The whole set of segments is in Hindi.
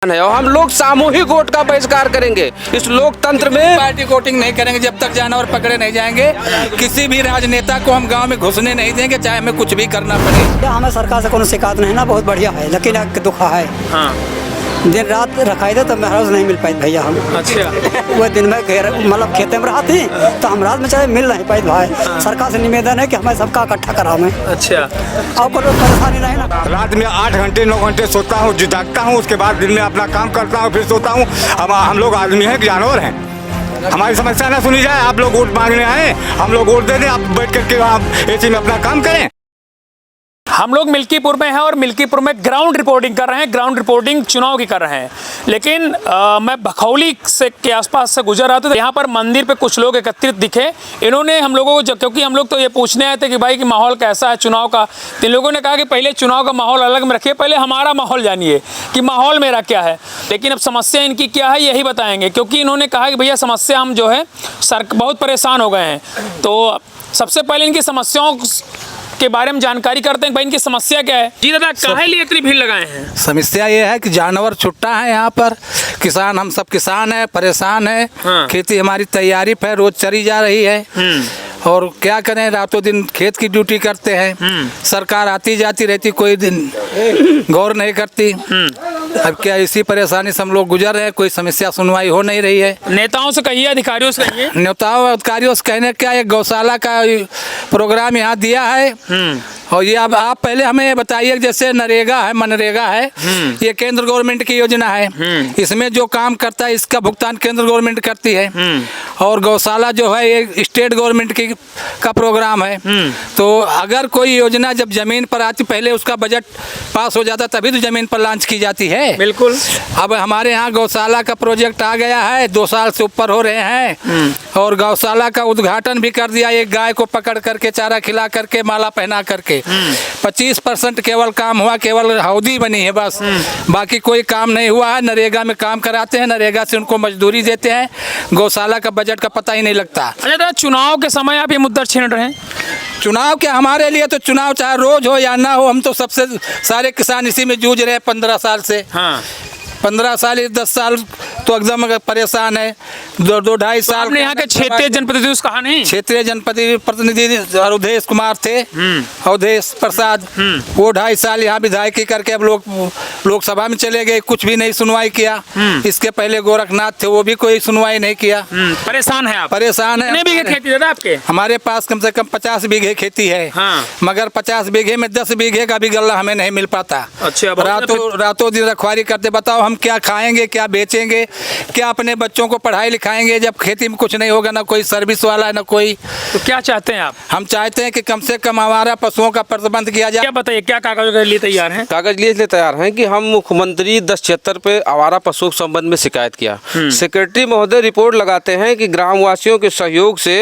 है और हम लोग सामूहिक वोट का बहिष्कार करेंगे। इस लोकतंत्र में पार्टी वोटिंग नहीं करेंगे जब तक जानवर पकड़े नहीं जाएंगे। किसी भी राजनेता को हम गांव में घुसने नहीं देंगे, चाहे हमें कुछ भी करना पड़े। हमें सरकार से कोनो शिकायत नहीं ना, बहुत बढ़िया है, लेकिन एक दुख है। हाँ। दिन रात रखाई दे तो महराज नहीं मिल पाई भैया हम। अच्छा। वो दिन में मतलब खेते में रहा थी तो हम रात में चाहे मिल नहीं पाई भाई। सरकार से निवेदन है कि हमें सबका इकट्ठा करा में। अच्छा। और कोई परेशानी नहीं ना। रात में 8 घंटे 9 घंटे सोता हूँ, जागता हूँ, उसके बाद दिन में अपना काम करता हूँ, फिर सोता हूँ। हम लोग आदमी हैं, जानवर हैं। हमारी समस्या ना सुनी जाए। आप लोग वोट मांगने आए, हम लोग वोट दे दें, आप बैठ करके आप एसी में अपना काम करें। हम लोग मिल्कीपुर में हैं और मिल्कीपुर में ग्राउंड रिपोर्टिंग कर रहे हैं। ग्राउंड रिपोर्टिंग चुनाव की कर रहे हैं, लेकिन मैं भखौली से के आसपास से गुजर रहा था तो यहाँ पर मंदिर पे कुछ लोग एकत्रित दिखे। इन्होंने हम लोगों को, क्योंकि हम लोग तो ये पूछने आए थे कि भाई कि माहौल कैसा है चुनाव का, तो इन लोगों ने कहा कि पहले चुनाव का माहौल अलग में रखिए, पहले हमारा माहौल जानिए कि माहौल मेरा क्या है। लेकिन अब समस्या इनकी क्या है यही बताएंगे, क्योंकि इन्होंने कहा कि भैया समस्या हम जो है बहुत परेशान हो गए हैं। तो सबसे पहले इनकी समस्याओं के बारे में जानकारी करते हैं। भाई इनकी समस्या क्या है? जी दादा, काहे लिए इतनी भीड़ लगाए हैं? समस्या ये है कि जानवर छुट्टा है यहाँ पर। किसान, हम सब किसान हैं, परेशान हैं। हाँ। खेती हमारी तैयारी पे रोज चरी जा रही है और क्या करें, रातों दिन खेत की ड्यूटी करते हैं। सरकार आती जाती रहती, कोई दिन गौर नहीं करती। अब क्या इसी परेशानी से हम लोग गुजर रहे हैं, कोई समस्या सुनवाई हो नहीं रही है। नेताओं से कहिए, अधिकारियों से कहिए। नेताओं अधिकारियों से कहने क्या, एक गौशाला का प्रोग्राम यहाँ दिया है और ये अब आप पहले हमें ये बताइए, जैसे नरेगा है, मनरेगा है, ये केंद्र गवर्नमेंट की योजना है। इसमें जो काम करता है इसका भुगतान केंद्र गवर्नमेंट करती है और गौशाला जो है ये स्टेट गवर्नमेंट की का प्रोग्राम है। तो अगर कोई योजना जब जमीन पर आती, पहले उसका बजट पास हो जाता तभी तो जमीन पर लॉन्च की जाती है। बिल्कुल। अब हमारे यहाँ गौशाला का प्रोजेक्ट आ गया है, 2 साल से ऊपर हो रहे हैं और गौशाला का उद्घाटन भी कर दिया। एक गाय को पकड़ करके चारा खिला करके माला पहना करके 25% केवल काम हुआ, केवल हौदी बनी है बस, बाकी कोई काम नहीं हुआ है। नरेगा में काम कराते हैं, नरेगा से उनको मजदूरी देते हैं, गौशाला का बजट का पता ही नहीं लगता। अच्छा दादा, चुनाव के समय आप ये मुद्दा छेड़ रहे हैं? चुनाव क्या, हमारे लिए तो चुनाव चाहे रोज हो या ना हो, हम तो सबसे सारे किसान इसी में जूझ रहे हैं 15 साल से। हाँ। 15 साल 10 साल तो एकदम परेशान है। 2-2.5 साल आपने यहाँ के क्षेत्रीय जनप्रतिनिधि से कहा नहीं? क्षेत्रीय जनप्रतिनिधि अवधेश कुमार थे, अवधेश प्रसाद, वो 2.5 साल यहाँ विधायकी करके अब लोकसभा में चले गए, कुछ भी नहीं सुनवाई किया। इसके पहले गोरखनाथ थे, वो भी कोई सुनवाई नहीं किया। परेशान है आप? परेशान है। कितने बीघे खेती दादा आपके? हमारे पास कम से कम 50 बीघे खेती है। हाँ। मगर 50 बीघे में 10 बीघे का भी गल्ला हमें नहीं मिल पाता। अच्छा। रातों दिन रखवाली करते, बताओ हम क्या खाएंगे, क्या बेचेंगे, क्या अपने बच्चों को पढ़ाई लिखाएंगे जब खेती में कुछ नहीं होगा, ना कोई सर्विस वाला है ना कोई। तो क्या चाहते हैं आप? हम चाहते हैं कि कम से कम हमारा पशुओं का प्रबंध किया जाए। क्या बताइए, क्या कागज के लिए तैयार हैं? कागज लिए तैयार हैं कि हम मुख्यमंत्री 1076 पे आवारा पशुओं के संबंध में शिकायत किया। सेक्रेटरी महोदय रिपोर्ट लगाते हैं कि ग्रामवासियों के सहयोग से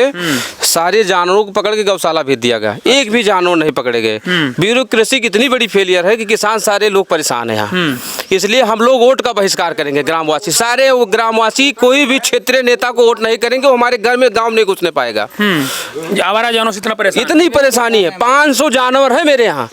सारे जानवरों को पकड़ के गौशाला भेज दिया गया, एक भी जानवर नहीं पकड़े गए। ब्यूरोक्रेसी की इतनी बड़ी फेलियर है कि किसान सारे लोग परेशान है यहाँ। इसलिए हम लोग वोट का बहिष्कार करेंगे। ग्रामवासी सारे ग्रामवासी कोई भी क्षेत्रीय नेता को वोट नहीं करेंगे, वो हमारे घर में गांव नहीं घुसने पाएगा। आवारा जानवरों से इतना परेशान? इतनी परेशानी है। 500 जानवर है मेरे यहाँ।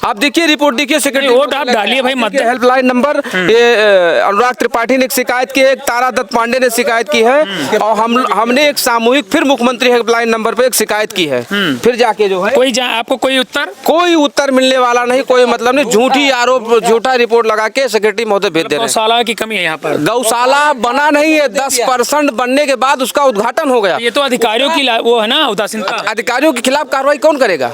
आप देखिए रिपोर्ट, देखिए सेक्रेटरी वोट आप डालिए भाई मत। हेल्पलाइन नंबर ये अनुराग त्रिपाठी ने शिकायत की है, तारा दत्त पांडे ने शिकायत की है और हमने एक सामूहिक फिर मुख्यमंत्री हेल्पलाइन नंबर पे एक शिकायत की है। फिर जाके जो है आपको कोई उत्तर मिलने वाला नहीं, कोई मतलब नहीं। झूठी आरोप, झूठा रिपोर्ट लगा के सेक्रेटरी महोदय भेज दे रहे हैं। गौशाला की कमी है यहाँ पर? गौशाला बना नहीं है, 10% बनने के बाद उसका उद्घाटन हो गया। ये तो अधिकारियों की वो है ना उदासीनता। अधिकारियों के खिलाफ कार्रवाई कौन करेगा?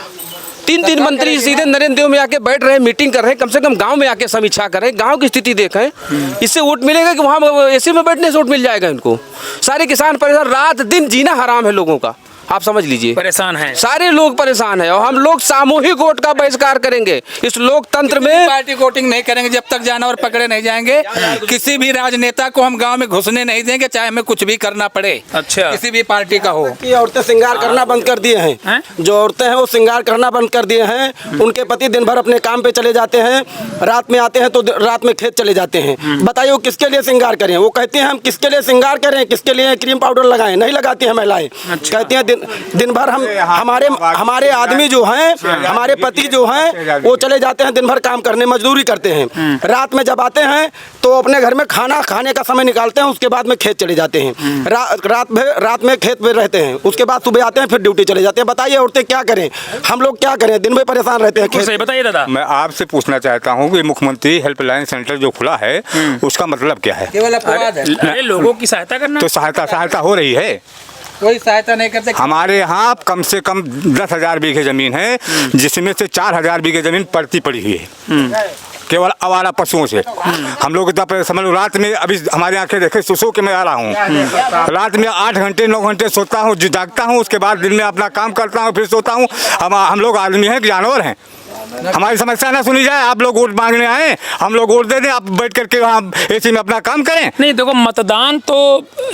3 मंत्री सीधे नरेंद्र देव में आके बैठ रहे हैं, मीटिंग कर रहे हैं। कम से कम गांव में आके समीक्षा करें, गांव की स्थिति देखें। इससे वोट मिलेगा कि वहाँ एसी में बैठने से वोट मिल जाएगा इनको? सारे किसान परेशान, रात दिन जीना हराम है लोगों का, आप समझ लीजिए। परेशान है, सारे लोग परेशान है और हम लोग सामूहिक वोट का बहिष्कार करेंगे। इस लोकतंत्र में पार्टी वोटिंग नहीं करेंगे जब तक जानवर पकड़े नहीं जाएंगे। किसी भी राजनेता को हम गांव में घुसने नहीं देंगे, चाहे हमें कुछ भी करना पड़े। अच्छा। किसी भी पार्टी का हो। औरतें श्रृंगार करना बंद कर दिए हैं। जो औरतें हैं वो श्रृंगार करना बंद कर दिए हैं। उनके पति दिन भर अपने काम पे चले जाते हैं, रात में आते हैं तो रात में खेत चले जाते हैं। बताइए वो किसके लिए श्रृंगार करें? वो कहती हैं हम किसके लिए श्रृंगार करें, किसके लिए क्रीम पाउडर लगाएं? नहीं लगाती हैं महिलाएं। कहती हैं दिन भर हम हमारे आदमी जो हैं, हमारे पति जो हैं, वो चले जाते हैं दिन भर काम करने, मजदूरी करते हैं। रात में जब आते हैं तो अपने घर में खाना खाने का समय निकालते हैं, उसके बाद में खेत चले जाते हैं। रात में खेत में रहते हैं, उसके बाद सुबह आते हैं, फिर ड्यूटी चले जाते हैं। बताइए औरतें क्या करें, हम लोग क्या करें, दिन में परेशान रहते हैं। सही बताइए दादा। मैं आपसे पूछना चाहता हूँ कि मुख्यमंत्री हेल्पलाइन सेंटर जो खुला है उसका मतलब क्या है? केवल अपवाद है, अरे लोगों की सहायता करना। तो सहायता हो रही है, कोई सहायता नहीं करते। हमारे यहाँ कम से कम 10,000 बीघे जमीन है, जिसमें से 4,000 बीघे जमीन पड़ती पड़ी हुई है केवल आवारा पशुओं से। हम लोग समझ लो रात में, अभी हमारे आंखें देखे सो के मैं आ रहा हूँ, रात में 8 घंटे 9 घंटे सोता हूँ, जागता हूँ, उसके बाद दिन में अपना काम करता हूँ, फिर सोता हूँ। हम लोग आदमी हैं कि जानवर हैं? हमारी समस्या ना सुनी जाए। आप लोग वोट मांगने आए, हम लोग वोट दे दें, आप बैठ करके वहाँ एसी में अपना काम करें। नहीं देखो, मतदान तो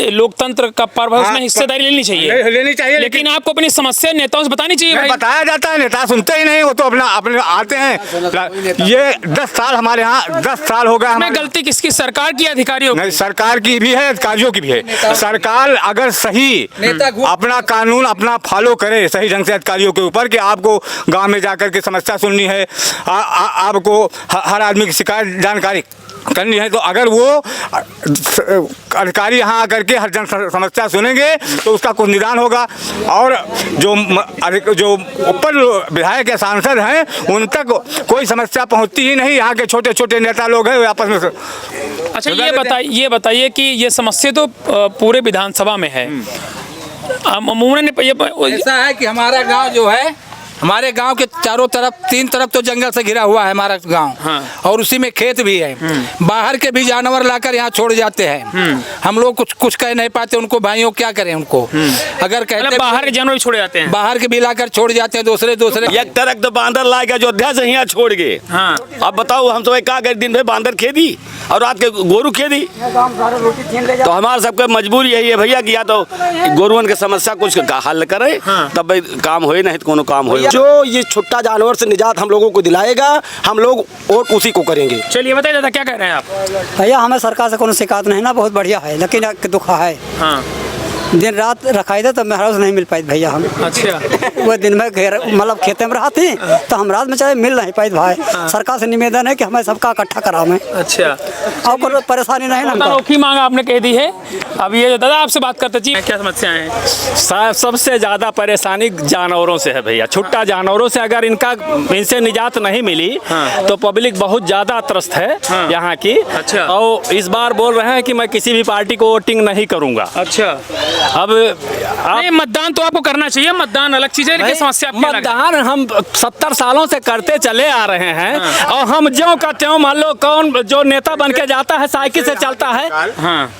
लोकतंत्र का पर्व है, उसमें हिस्सेदारी लेनी चाहिए, लेकिन आपको अपनी समस्या नेताओं से बतानी चाहिए भाई। बताया जाता है, नेता सुनते ही नहीं, वो तो अपने आते हैं। ये 10 साल हमारे यहाँ 10 साल हो गया। हमें गलती किसकी, सरकार की, अधिकारियों की? नहीं, सरकार की भी है, अधिकारियों की भी है। सरकार अगर सही अपना कानून अपना फॉलो करे सही ढंग से अधिकारियों के ऊपर, कि आपको गांव में जाकर के समस्या सुननी है, आपको हर आदमी की शिकायत जानकारी करनी है, तो अगर वो अधिकारी यहाँ आकर के हर जन समस्या सुनेंगे तो उसका कुछ निदान होगा। और जो ऊपर विधायक या सांसद हैं उन तक कोई समस्या पहुँचती ही नहीं। यहाँ के छोटे छोटे नेता लोग हैं आपस में। अच्छा, ये बताइए कि ये समस्या तो पूरे विधानसभा में है। अमूमन ऐसा है कि हमारा गांव जो है, हमारे गांव के चारों तरफ 3 तरफ तो जंगल से घिरा हुआ है हमारा गांव। हाँ। और उसी में खेत भी है। बाहर के भी जानवर लाकर यहाँ छोड़ जाते हैं। हम लोग कुछ कह नहीं पाते उनको, भाइयों क्या करें उनको। अगर कहते बाहर के जानवर छोड़ जाते हैं, बाहर के भी लाकर छोड़ जाते हैं दूसरे एक तरह तो बांदर ला के अयोध्या से यहाँ छोड़ गए। हाँ। अब बताओ हम सब क्या करें, दिन में बांदर खेती और रात के गोरू खेती। तो हमारा सबका मजबूरी यही है भैया कि या तो गोरुअन की समस्या कुछ हल करे, तब भाई काम हो, नहीं तो कोनो काम हो। जो ये छुट्टा जानवर से निजात हम लोगों को दिलाएगा, हम लोग वोट उसी को करेंगे। चलिए बताइए दादा, क्या कह रहे हैं आप? भैया हमें सरकार से कोनो शिकायत नहीं ना, बहुत बढ़िया है, लेकिन दुख है। हाँ। दिन रात रखाई दे तो महराज नहीं मिल पाई भैया हम। अच्छा। वो दिन में मतलब खेते में रहती तो हम रात में चाहे मिल नहीं पाई भाई। सरकार से निवेदन है कि हमें सबका इकट्ठा करावे। अच्छा। और कोई परेशानी नहीं ना। अनोखी मांग आपने कह दी है। अब ये दादा आपसे बात करते जी, क्या समस्याएं हैं? सबसे ज़्यादा परेशानी जानवरों से है भैया। छुट्टा जानवरों से अगर इनसे निजात नहीं मिली तो पब्लिक बहुत ज़्यादा त्रस्त है यहाँ की। अच्छा। और इस बार बोल रहे हैं कि मैं किसी भी पार्टी को वोटिंग नहीं करूँगा। अच्छा। अब नहीं, मतदान तो आपको करना चाहिए, मतदान अलग चीज है, लेकिन समस्या मतदान हम 70 सालों से करते चले आ रहे हैं। और हम ज्यों का त्यों, मान लो कौन जो नेता बन के जाता है साइकिल से चलता है। हाँ।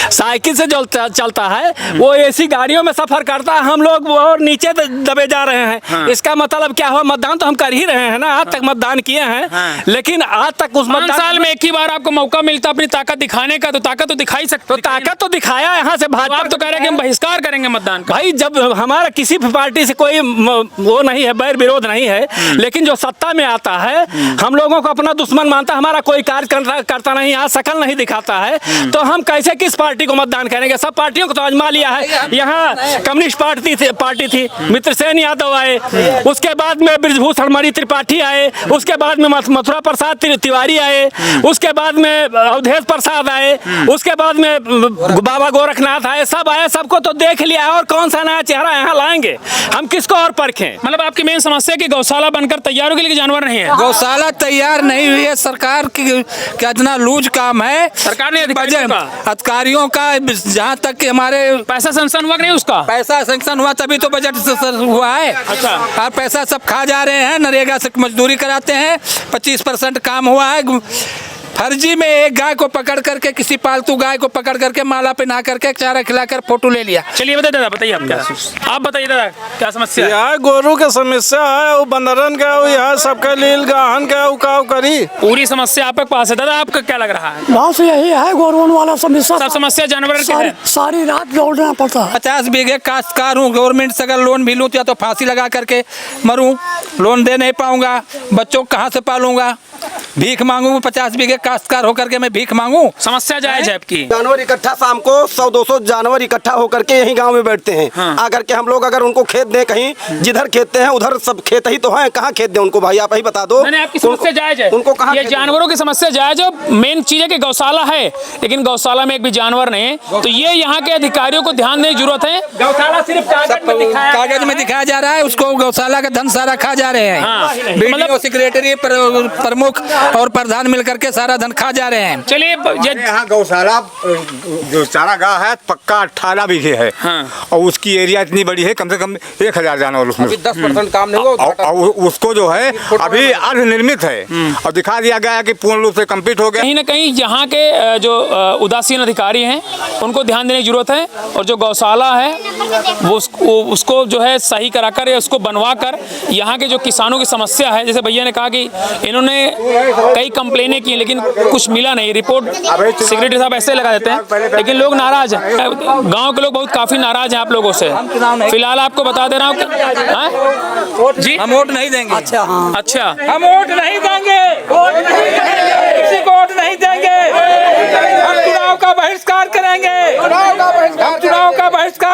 साइकिल से जो चलता है वो ऐसी गाड़ियों में सफर करता है, हम लोग और नीचे दबे जा रहे हैं। हाँ। इसका मतलब क्या हुआ? मतदान तो हम कर ही रहे हैं ना, आज तक मतदान किए हैं। हाँ। लेकिन आज तक उस 5 साल में एक ही बार आपको मौका मिलता अपनी ताकत दिखाने का, तो ताकत तो दिखा ही सकते। तो ताकत तो दिखाया यहाँ से भाजपा। आप तो कह रहे हैं कि हम बहिष्कार करेंगे मतदान का। भाई जब हमारा किसी भी पार्टी से कोई वो नहीं है, बैर विरोध नहीं है, लेकिन जो सत्ता में आता है हम लोगों को अपना दुश्मन मानता, हमारा कोई कार्य करता नहीं, यहाँ शकल नहीं दिखाता है, तो हम कैसे किस पार्टी को मतदान करेंगे? सब पार्टियों को तो आजमा लिया है। यहाँ कम्युनिस्ट पार्टी थी, मित्रसेन यादव आए, उसके बाद में बृजभूषण मणि त्रिपाठी आए, उसके बाद में मथुरा प्रसाद तिवारी आए, उसके बाद में अवधेश प्रसाद आए, उसके बाद में बाबा गोरखनाथ आए, सब आए, सबको तो देख लिया। और कौन सा नया चेहरा यहाँ लाएंगे? हम किसको और परखें? मतलब आपकी मेन समस्या कि गौशाला बनकर तैयार हो गई लेकिन जानवर नहीं है। गौशाला तैयार नहीं हुई है, सरकार की क्या इतना लूज काम है। सरकार ने अधिकारियों का जहाँ तक कि हमारे पैसा सैंक्शन हुआ नहीं, उसका पैसा सैंक्शन हुआ तभी तो बजट हुआ है। अच्छा। और पैसा सब खा जा रहे हैं, नरेगा से मजदूरी कराते हैं, 25% काम हुआ है। फर्जी में एक गाय को पकड़ करके, किसी पालतू गाय को पकड़ करके माला पहना करके चारा खिलाकर फोटो ले लिया। चलिए बताइए दादा, बताइए आप बताइए दादा, क्या समस्या है? यहाँ गोरू का समस्या है, वो बंदरन का, वो यहाँ सबका लील गाहन का, उकाव करी। पूरी समस्या आपके पास है दादा, आपका क्या लग रहा है? बस यही है गोरवन वाला समस्या। सब समस्या जानवर की है। सारी रात दौड़ना पड़ता है। 50 बीघे काश्तकार हूँ, गवर्नमेंट से अगर लोन भी लूँ या तो फांसी लगा करके मरूँ, लोन दे नहीं पाऊंगा, बच्चों को कहाँ से पालूंगा? भीख मांगूंगा, 50 बीघे काश्तकार होकर के मैं भीख मांगू? समस्या जायज है आपकी। जानवर इकट्ठा शाम को 100-200 जानवर इकट्ठा होकर के यही गांव में बैठते हैं। आकर के हम लोग अगर उनको खेत दें, कहीं जिधर खेत हैं उधर सब खेत ही तो हैं, कहाँ खेत दें उनको? भाई आप ही बता दो। मैंने आपकी समस्या जायज है, उनको कहाँ ये जानवरों की समस्या जायज है। मेन चीज है कि गौशाला है, लेकिन गौशाला में एक भी जानवर नहीं है, तो ये यहाँ के अधिकारियों को ध्यान देने की जरूरत है। गौशाला सिर्फ कागज में दिखाया जा रहा है, उसको गौशाला का धन सारा खा जा रहे हैं। बीडीओ, सेक्रेटरी, प्रमुख और प्रधान मिलकर के सारा धन खा जा रहे हैं। चलिए यहाँ गौशाला जो चारागाह है पक्का 18 बीघे है। और उसकी एरिया इतनी बड़ी है, कम से कम 1000 जानवर उसमें। 10% काम नहीं हुआ। और उसको जो है अभी अर्ध निर्मित है और दिखा दिया गया है कि पूर्ण रूप से कंप्लीट हो गया। कहीं ना कहीं यहाँ के जो उदासीन अधिकारी हैं उनको ध्यान देने की जरूरत है, और जो गौशाला है वो उसको जो है सही कराकर या उसको बनवा कर यहाँ के जो किसानों की समस्या है, जैसे भैया ने कहा कि इन्होंने कई कंप्लेनें की लेकिन कुछ मिला नहीं। रिपोर्ट सेक्रेटरी साहब ऐसे लगा देते हैं, लेकिन लोग नाराज हैं। गांव के लोग बहुत काफी नाराज हैं आप लोगों से। फिलहाल आपको बता दे रहा हूँ जी, हम वोट नहीं देंगे। अच्छा, हम वोट नहीं देंगे, किसी को वोट नहीं देंगे। हम चुनाव का बहिष्कार